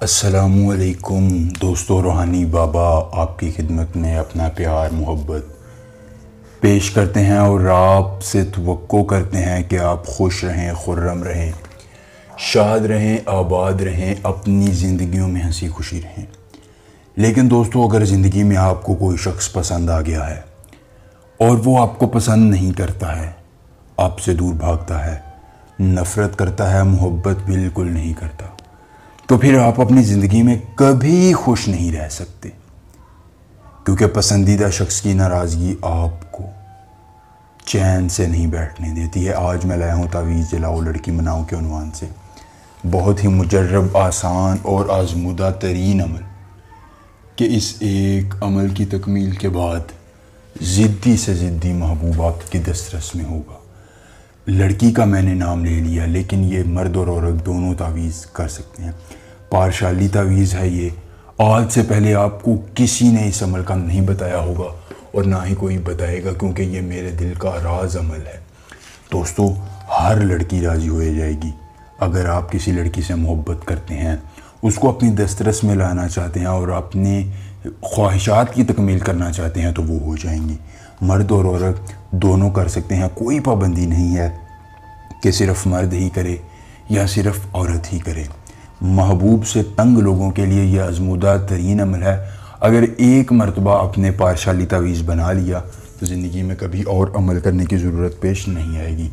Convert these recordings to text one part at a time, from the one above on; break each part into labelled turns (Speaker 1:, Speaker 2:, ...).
Speaker 1: السلام علیکم دوستو، روحانی بابا آپ کی خدمت میں اپنا پیار محبت پیش کرتے ہیں اور آپ سے توقع کرتے ہیں کہ آپ خوش رہیں، خرم رہیں، شاد رہیں، آباد رہیں، اپنی زندگیوں میں ہنسی خوشی رہیں۔ لیکن دوستو، اگر زندگی میں آپ کو کوئی شخص پسند آ گیا ہے اور وہ آپ کو پسند نہیں کرتا ہے، آپ سے دور بھاگتا ہے، نفرت کرتا ہے، محبت بالکل نہیں کرتا، تو پھر آپ اپنی زندگی میں کبھی خوش نہیں رہ سکتے، کیونکہ پسندیدہ شخص کی ناراضگی آپ کو چین سے نہیں بیٹھنے دیتی ہے۔ آج میں لایا ہوں تعویذ جلاؤ لڑکی مناؤ کے عنوان سے، بہت ہی مجرب، آسان اور آزمودہ ترین عمل کہ اس ایک عمل کی تکمیل کے بعد ضدی سے ضدی محبوب آپ کی دسترس میں ہوگا۔ لڑکی کا میں نے نام لے لیا، لیکن یہ مرد اور عورت دونوں تعویذ کر سکتے ہیں۔ پارشالی تعویذ ہے یہ۔ آج سے پہلے آپ کو کسی نے اس عمل کا نہیں بتایا ہوگا اور نہ ہی کوئی بتائے گا، کیونکہ یہ میرے دل کا راز عمل ہے۔ دوستو، ہر لڑکی راضی ہو جائے گی۔ اگر آپ کسی لڑکی سے محبت کرتے ہیں، اس کو اپنی دسترس میں لانا چاہتے ہیں اور اپنے خواہشات کی تکمیل کرنا چاہتے ہیں، تو وہ ہو جائیں گی۔ مرد اور عورت دونوں کر سکتے ہیں، کوئی پابندی نہیں ہے کہ صرف مرد ہی کرے یا صرف عورت ہی کرے۔ محبوب سے تنگ لوگوں کے لیے یہ آزمودہ ترین عمل ہے۔ اگر ایک مرتبہ اپنے پارشالی تعویذ بنا لیا تو زندگی میں کبھی اور عمل کرنے کی ضرورت پیش نہیں آئے گی۔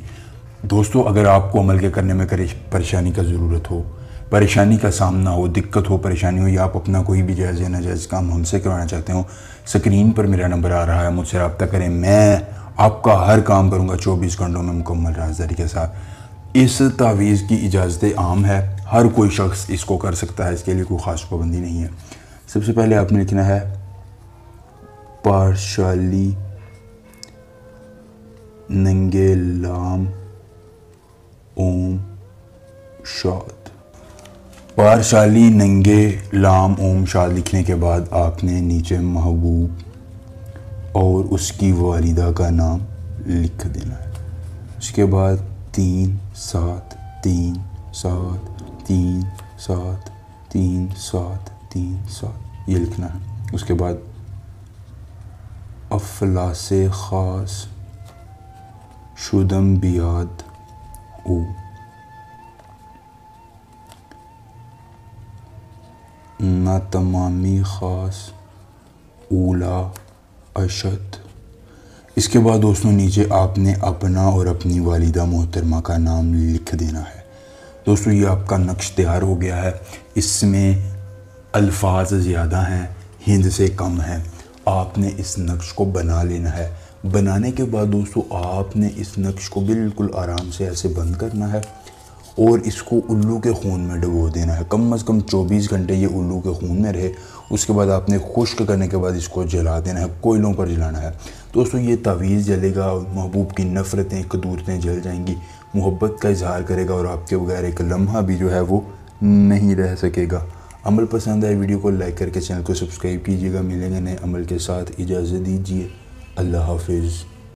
Speaker 1: دوستو، اگر آپ کو عمل کے کرنے میں پریشانی کا ضرورت ہو، پریشانی کا سامنا ہو، دقت ہو، پریشانی ہو، یا آپ اپنا کوئی بھی جائز یا ناجائز کام ہم سے کروانا چاہتے ہوں، سکرین پر میرا نمبر آ رہا ہے، مجھ سے رابطہ کریں۔ میں آپ کا ہر کام کروں گا 24 گھنٹوں میں مکمل رازداری کے ساتھ۔ اس تعویذ کی اجازت عام ہے، ہر کوئی شخص اس کو کر سکتا ہے، اس کے لیے کوئی خاص پابندی نہیں ہے۔ سب سے پہلے آپ نے لکھنا ہے پارشالی ننگے لام اوم شاد۔ پارشالی ننگے لام اوم شاد لکھنے کے بعد آپ نے نیچے محبوب اور اس کی والدہ کا نام لکھ دینا ہے۔ اس کے بعد 3 7 3 7 3 7 3 7 3 7 یہ لکھنا ہے۔ اس کے بعد افلاس خاص شدم بیاد او نہ تمامی خاص اولا اشد۔ اس کے بعد دوستوں نیچے آپ نے اپنا اور اپنی والدہ محترمہ کا نام لکھ دینا ہے۔ دوستو، یہ آپ کا نقش تیار ہو گیا ہے۔ اس میں الفاظ زیادہ ہیں، ہند سے کم ہیں۔ آپ نے اس نقش کو بنا لینا ہے۔ بنانے کے بعد دوستو آپ نے اس نقش کو بالکل آرام سے ایسے بند کرنا ہے اور اس کو الو کے خون میں ڈبو دینا ہے۔ کم از کم 24 گھنٹے یہ الو کے خون میں رہے۔ اس کے بعد آپ نے خشک کرنے کے بعد اس کو جلا دینا ہے، کوئلوں پر جلانا ہے۔ دوستو، یہ تعویذ جلے گا اور محبوب کی نفرتیں، قدورتیں جل جائیں گی، محبت کا اظہار کرے گا اور آپ کے بغیر ایک لمحہ بھی جو ہے وہ نہیں رہ سکے گا۔ عمل پسند آئے ویڈیو کو لائک کر کے چینل کو سبسکرائب کیجیے گا۔ ملیں گے نئے عمل کے ساتھ، اجازت دیجیے، اللہ حافظ۔